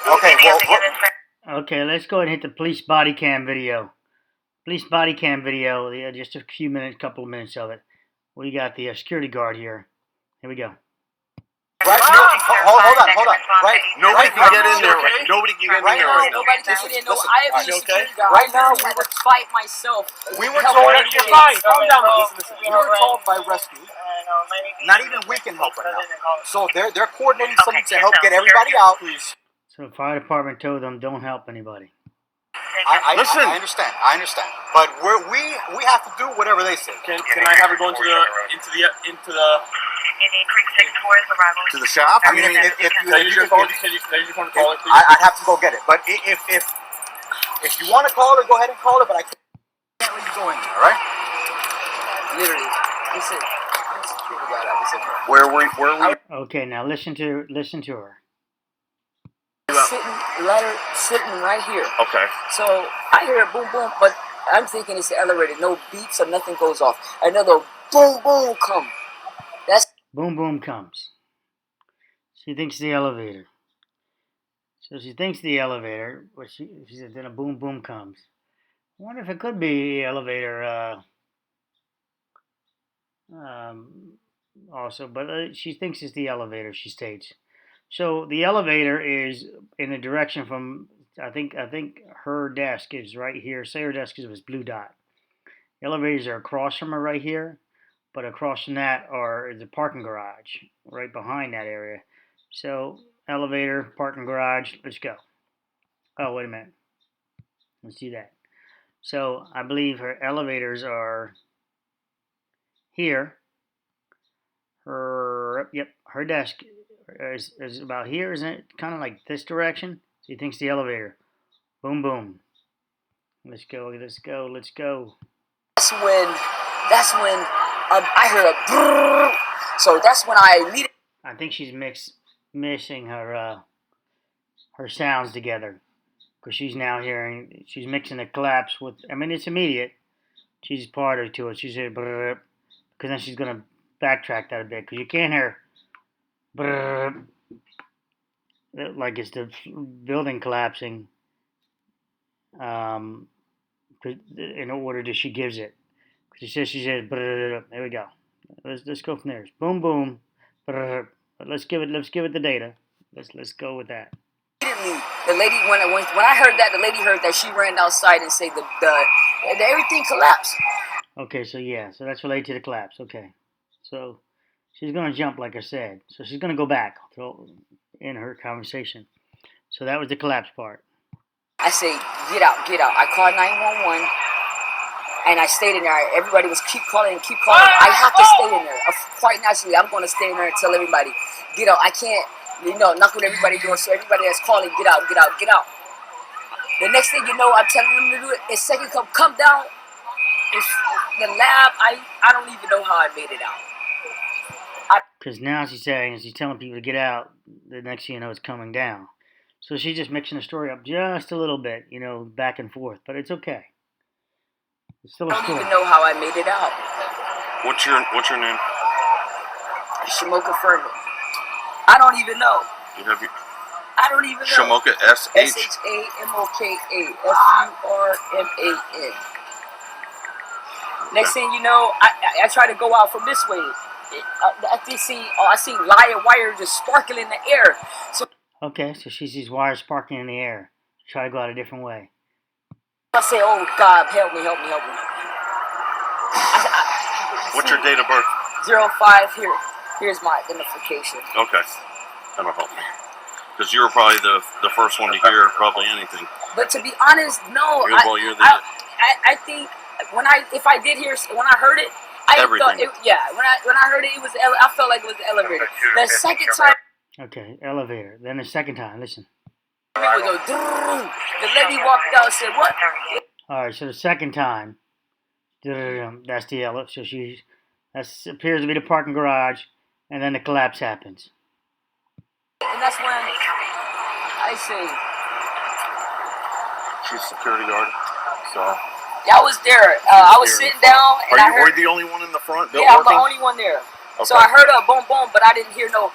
Okay, well, Okay, let's go ahead and hit the police body cam video. Police body cam video, yeah, just a few minutes, couple of minutes of it. We got the security guard here. Here we go. Right, hold on. Right, nobody can get in there. Nobody can get in there right now. Nobody can get in. No, I am the okay? security guard. Right now, we would fight myself. We were told. You're fine. Calm down. Listen. We were told by rescue. Not even we can help right now. So they're coordinating something to help get everybody out. Please. So the fire department told them don't help anybody. Listen. I understand. But we have to do whatever they say. Can I have her go into the To the shop? I mean, if you can I use your phone to call it, please? I'd have to go get it. But if you want to call it, go ahead and call it. But I can't let you go in there. All right? Literally. Listen. Where were we? Okay, now listen to her. Sitting right here. Okay. So I hear a boom boom, but I'm thinking it's the elevator. No beeps or nothing goes off. Another boom boom come. That's Boom boom comes. She thinks the elevator. So she thinks the elevator, but she said then a boom boom comes. I wonder if it could be the elevator also, but she thinks it's the elevator, she states. So the elevator is in the direction from, I think her desk is right here. Say her desk is this blue dot. The elevators are across from her right here, but across from that is a parking garage right behind that area. So elevator, parking garage, let's go. Oh, wait a minute. Let's do that. So I believe her elevators are here. Her desk is about here, isn't it? Kind of like this direction. She thinks the elevator. Boom, boom. Let's go. That's when I heard a brrr. So that's when I immediately. I think she's mixing her sounds together, because she's mixing the collapse with. I mean, it's immediate. She's part to it. She said brrr, because then she's gonna backtrack that a bit, because you can't hear brrr, like it's the building collapsing. In order that she gives it. She says, there we go. Let's go from there. Boom, boom. Let's give it the data. Let's go with that. Immediately, the lady when I heard that, the lady heard that, she ran outside and said the everything collapsed. Okay, so that's related to the collapse. Okay, so she's gonna jump like I said. So she's gonna go back in her conversation. So that was the collapse part. I say, get out. I called 911. And I stayed in there. Everybody was keep calling. I have to stay in there. Quite naturally, I'm going to stay in there and tell everybody, get out. I can't, knock what everybody doing. So everybody that's calling, get out. The next thing you know, I'm telling them to do it. It's second come down. It's the lab. I don't even know how I made it out. Because now she's telling people to get out. The next thing you know, it's coming down. So she's just mixing the story up just a little bit, back and forth. But it's okay. It's still a story. I don't even know how I made it out. What's your name? Shamoka Furman. I don't even know. I don't even know. Shamoka, SHAMOKA FURMAN. Next thing you know, I try to go out from this way. I see live wire just sparkling in the air. So. Okay, so she sees wires sparking in the air. Try to go out a different way. I say, oh God, help me. What's your date of birth? 05 here. Here's my identification. Okay, that'll help me. Because you were probably the first one to hear probably anything. But to be honest, no. I think when I heard it, I everything. thought when I heard it, I felt like it was the elevator. The second time. Okay, elevator. Then the second time, listen. The lady walked out and said, what? All right, so the second time, that's the elevator. So that appears to be the parking garage, and then the collapse happens. And that's when I say, she's security guard, so. Yeah, I was there. I was sitting down, and I heard. Are you the only one in the front? Yeah, I'm the only one there. Okay. So I heard a boom boom, but I didn't hear no.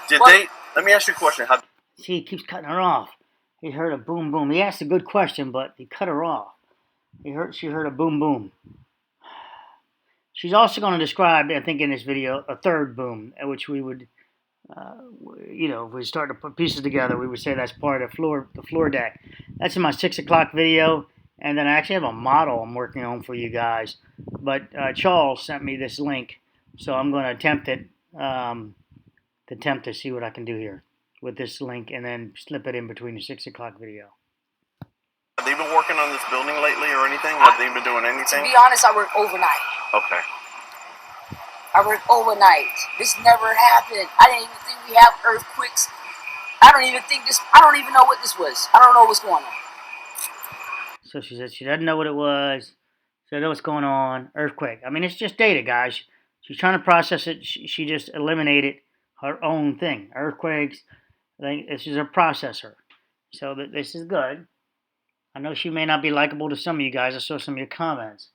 Let me ask you a question. See, he keeps cutting her off. he heard a boom boom. He asked a good question, but he cut her off. She heard a boom boom. She's also going to describe, I think, in this video, a third boom, which we would, if we start to put pieces together, we would say that's part of the floor deck. That's in my 6 o'clock video, and then I actually have a model I'm working on for you guys. But Charles sent me this link, so I'm going to attempt to see what I can do here with this link, and then slip it in between the 6 o'clock video. Have they been working on this building lately or anything? Have they been doing anything? To be honest, I work overnight. Okay. I work overnight. This never happened. I didn't even think we have earthquakes. I don't even know what this was. I don't know what's going on. So she said she doesn't know what it was. She doesn't know what's going on. Earthquake. I mean, it's just data, guys. She's trying to process it. She just eliminated her own thing. Earthquakes. This is a processor. So this is good. I know she may not be likable to some of you guys. I saw some of your comments.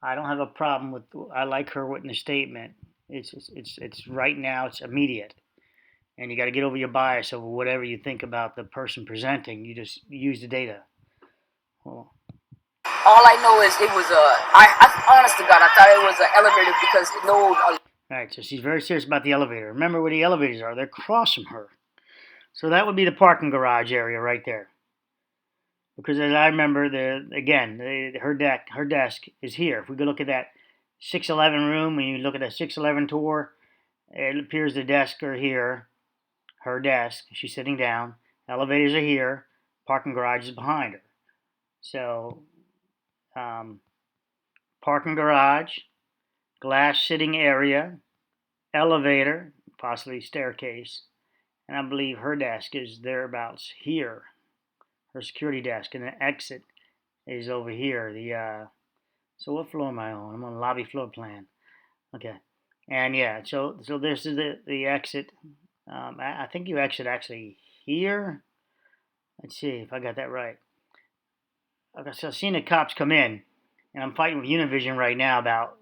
I don't have a problem with. I like her witness statement. It's right now. It's immediate, and you got to get over your bias over whatever you think about the person presenting. You just use the data. Oh. All I know is it was I honest to God, I thought it was an elevator because no. All right, so she's very serious about the elevator. Remember where the elevators are? They're across from her. So that would be the parking garage area right there. Because as I remember, her desk is here. If we go look at that 611 room, when you look at that 611 tour, it appears the desks are here. Her desk, she's sitting down. Elevators are here. Parking garage is behind her. So, parking garage, glass sitting area, elevator, possibly staircase, and I believe her desk is thereabouts here. Her security desk, and the exit is over here. So what floor am I on? I'm on lobby floor plan. Okay, and yeah, so this is the exit. I think you exit actually here. Let's see if I got that right. Okay, so I've seen the cops come in, and I'm fighting with Univision right now about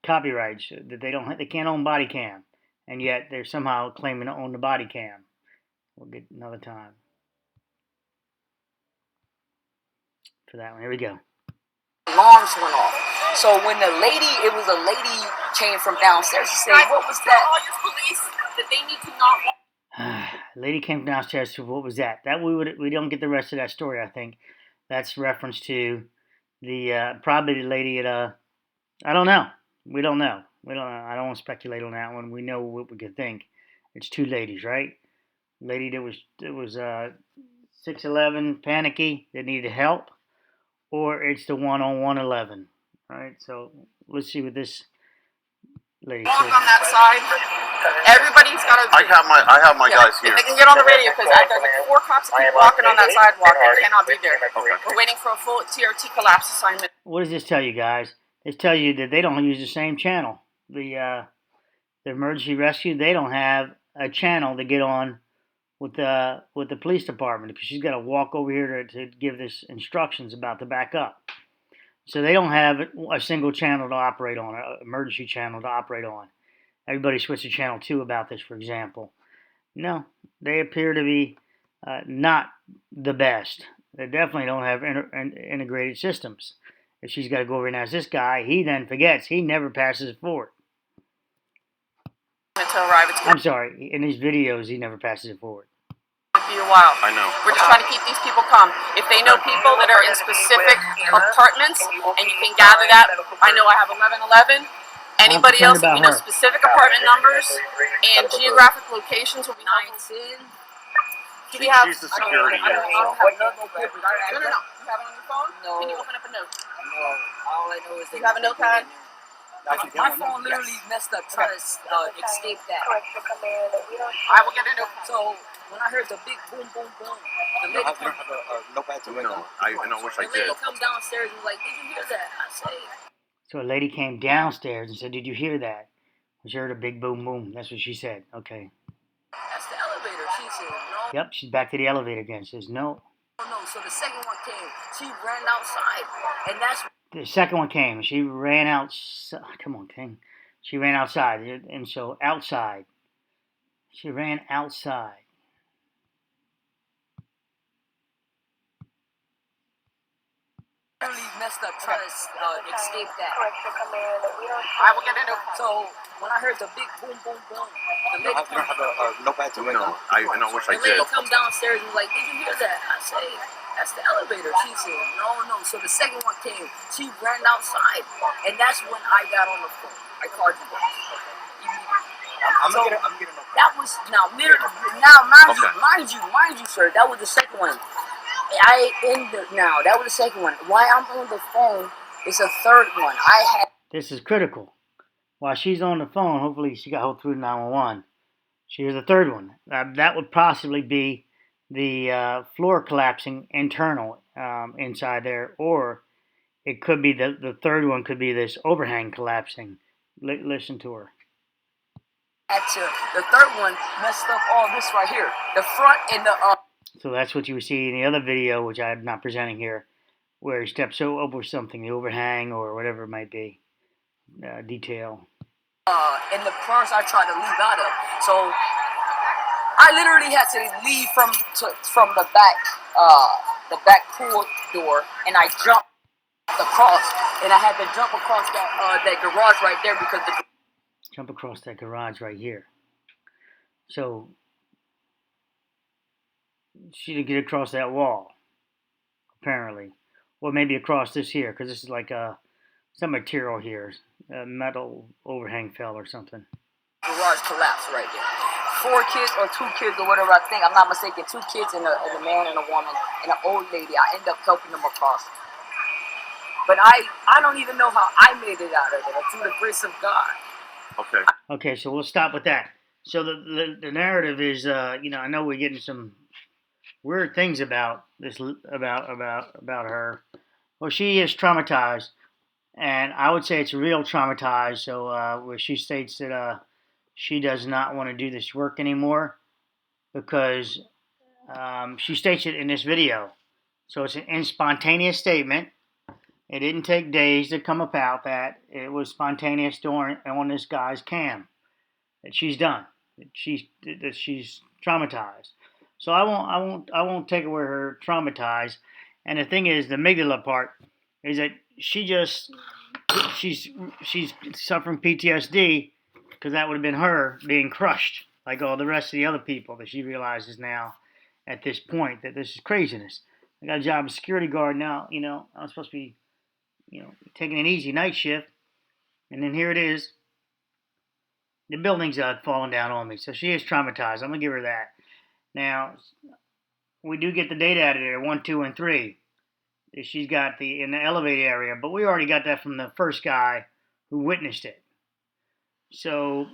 copyrights that they can't own body cam, and yet they're somehow claiming to own the body cam. We'll get another time for that one. Here we go. Alarms went off. So when it was a lady came from downstairs. She said, "What was that?" All your police that they need to not. Lady came downstairs. So what was that? That we don't get the rest of that story. I think that's reference to the probably the lady at I don't know. We don't know. I don't want to speculate on that one. We know what we could think. It's two ladies, right? Lady that was 6'11", panicky, that needed help, or it's the one on 111. All right. So let's see what this lady Walk says. on that side. Everybody's got to. I have my guys here. If they can get on the radio, because there's like 4 cops that keep walking on that sidewalk. They cannot be there. Okay. We're waiting for a full TRT collapse assignment. What does this tell you, guys? This tells you that they don't use the same channel. The emergency rescue, they don't have a channel to get on with the police department, because she's got to walk over here to give this instructions about the backup. So they don't have a single channel to operate on, an emergency channel to operate on. Everybody switched to channel 2 about this, for example. No, they appear to be not the best. They definitely don't have integrated systems. If she's got to go over and ask this guy, he then forgets. He never passes it forward. To arrive, it's I'm sorry, in these videos, he never passes it forward. going to be a while. I know. We're just trying to keep these people calm. If they know people that are in specific apartments, and you can gather that, I know I have 1111. Anybody else, if you know specific apartment numbers and geographic locations, will be 910. Do we have? She's the security I don't unit. have no papers. No. You have it on your phone? No. Can you open up a note? No, all I know is You have a notepad? my phone literally messed up trying to escape that. I will get a notepad. So when I heard the big boom, boom, boom, the lady We don't have a notepad to write No, down. I wish I the lady did. come downstairs and was like, "Did you hear that?" I say, So a lady came downstairs and said, "Did you hear that?" She heard a big boom, boom. That's what she said. Okay. "That's the elevator." She said, "No, Yep, she's back to the elevator again. She says, no. no." So the second one came. She ran outside, and that's The second one came, and she ran outside. Come on, King. She ran outside. And so outside. She ran outside. Really messed up trying to escape that. I will get into it. So when I heard the big boom, boom, boom, the lady You don't have a notepad to write No, down? I wish I the lady did. come downstairs and was like, did you hear that? I say, that's the elevator. She said, no. So the second one came. She ran outside. And that's when I got on the phone. I called you guys. I'm So, gonna get a notepad. that was, mind you, sir, that was the second one. That was the second one. Why I'm on the phone is a third one. This is critical. While she's on the phone, hopefully she got hold through 911. Here's the third one. That would possibly be the floor collapsing internal inside there, or it could be the third one could be this overhang collapsing. Listen to her. The third one messed up all this right here. The front and the So that's what you would see in the other video, which I'm not presenting here, where he steps over something, the overhang or whatever it might be, detail. and the parts I tried to leave out of. So I literally had to leave from the back pool door, and I jumped across, and I had to jump across that garage right there because Jump across that garage right here. So she didn't get across that wall, apparently, or maybe across this here, because this is like some material here, a metal overhang fell or something. garage collapsed right there. 4 kids or 2 kids or whatever, I think, I'm not mistaken, 2 kids and a man and a woman and an old lady. I ended up helping them across. But I don't even know how I made it out of there, through the grace of God. Okay. Okay, so we'll stop with that. So the narrative is, I know we're getting some weird things about this, about her. Well, she is traumatized, and I would say it's real traumatized. So where she states that she does not want to do this work anymore because she states it in this video. So it's an spontaneous statement. It didn't take days to come about that. It was spontaneous on this guy's cam that she's done. That she's traumatized. So I won't take away her traumatized. And the thing is, the amygdala part is that she's suffering PTSD because that would have been her being crushed like all the rest of the other people that she realizes now at this point that this is craziness. I got a job as security guard now. I'm supposed to be taking an easy night shift, and then here it is. The building's falling down on me, so she is traumatized. I'm gonna give her that. Now, we do get the data out of there, 1, 2, and 3. She's got in the elevator area, but we already got that from the first guy who witnessed it. So,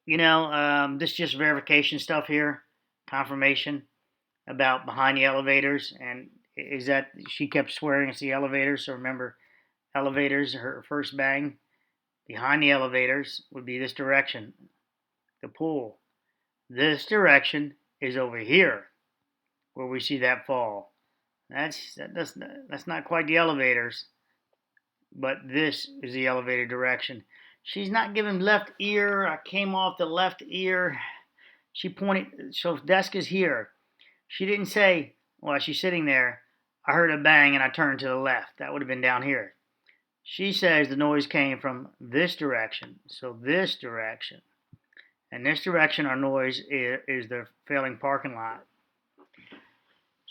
this is just verification stuff here, confirmation about behind the elevators, and is that she kept swearing it's the elevators. So remember, elevators, her first bang, behind the elevators would be this direction, the pool. This direction is over here, where we see that fall. That's not quite the elevators, but this is the elevator direction. She's not giving left ear. I came off the left ear. She pointed, so desk is here. She didn't say, while she's sitting there, I heard a bang and I turned to the left. That would have been down here. She says the noise came from this direction. So this direction. And this direction, our noise is the failing parking lot.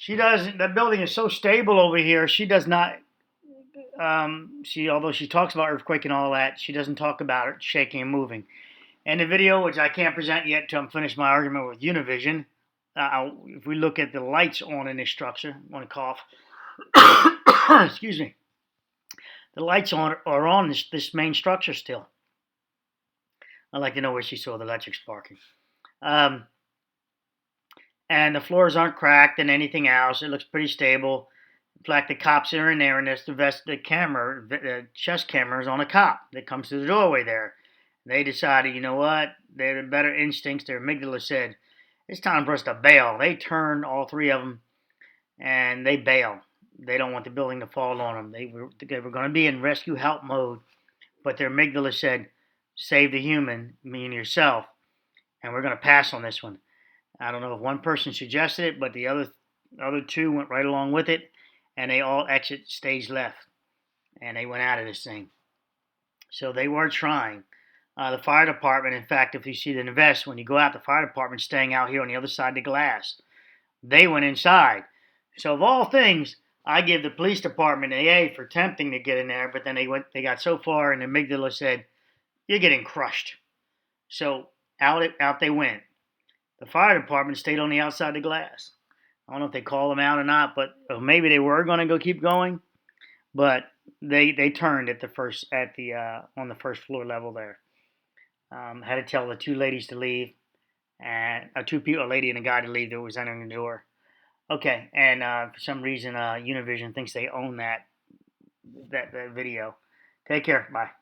That building is so stable over here, she does not, although she talks about earthquake and all that, she doesn't talk about it shaking and moving. And the video, which I can't present yet until I'm finished my argument with Univision, if we look at the lights on in this structure, I'm going to cough. Excuse me. The lights are on this main structure still. I'd like to know where she saw the electric sparking. And the floors aren't cracked and anything else. It looks pretty stable. In fact, the cops are in there, and there's the chest camera is on a cop that comes through the doorway there. They decided, you know what? They had better instincts. Their amygdala said, it's time for us to bail. They turn, all 3 of them, and they bail. They don't want the building to fall on them. They were going to be in rescue help mode, but their amygdala said, save the human, me and yourself, and we're going to pass on this one. I don't know if one person suggested it, but the other 2 went right along with it, and they all exit stage left, and they went out of this thing. So they were trying. The fire department, in fact, if you see the vest, when you go out, the fire department's staying out here on the other side of the glass. They went inside. So of all things, I give the police department an A for attempting to get in there, but then they got so far, and the amygdala said, "You're getting crushed." So out they went. The fire department stayed on the outside of the glass. I don't know if they called them out or not, but maybe they were going to go keep going. But they turned at on the first floor level there. Had to tell the two ladies to leave, and two people, a lady and a guy, to leave that was entering the door. Okay, and for some reason, Univision thinks they own that video. Take care. Bye.